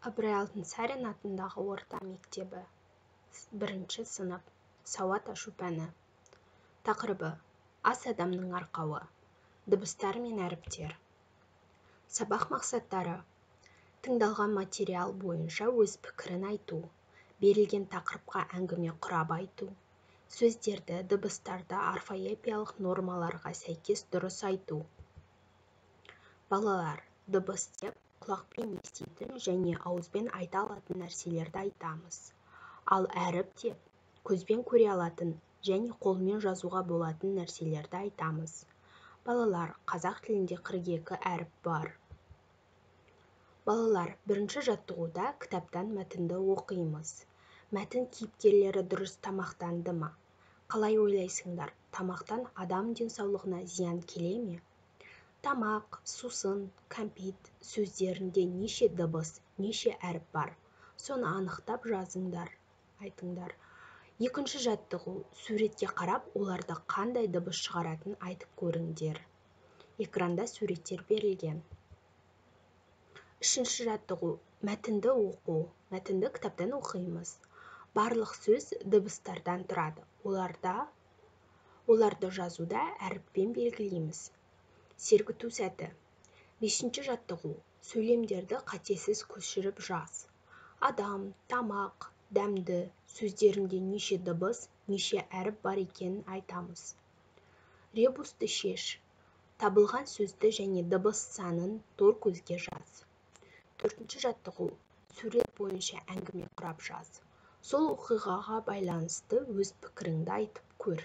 Ыбырай Алтынсарин атындағы орта мектебі. 1-ші сынып. Сауат ашу пәні. Тақырыбы: ас адамның арқауы. Дыбыстар мен әріптер. Сабақ мақсаттары: тыңдалған материал бойынша өз пікірін айту, берілген тақырыпқа әңгіме құрап айту, сөздерді, дыбыстарды орфоэпиялық нормаларға сәйкес дұрыс айту. Балалар, дыбыс деп құлақпен еститін және ауызбен айта алатын нәрселерді айтамыз. Ал әріп деп көзбен көре алатын және қолмен жазуға болатын нәрселерді айтамыз. Балалар, қазақ тілінде 42 әріп бар. Балалар, бірінші жаттығуда кітаптан мәтінді оқимыз. Мәтін кейіпкерлері дұрыс тамақтанды ма? Қалай ойлайсыңдар, тамақтан адам денсаулығына зиян келе ме? Тамақ, сусын, кәмпит сөздерінде неше дыбыс, неше әріп бар? Соны анықтап жазыңдар, айтыңдар. Екінші жаттығу: суретке қарап, оларды қандай дыбыс шығаратын айтып көріңдер. Экранда суреттер берілген. Үшінші жаттығу: мәтінді оқу. Мәтінді кітаптан оқимыз. Барлық сөз дыбыстардан тұрады. Оларды жазуда әріппен белгілейміз. Сергіту сәті. 5-ші жаттығу: сөйлемдерді қатесіз көшіріп жаз. Адам, тамақ, дәмді сөздерінде неше дыбыс, неше әріп бар екенін айтамыз. Ребусты шеш. Табылған сөзді және дыбыс санын тор көзге жаз. 4-ші жаттығу: сурет бойынша әңгіме құрап жаз. Сол оқиғаға байланысты өз пікіріңді айтып көр.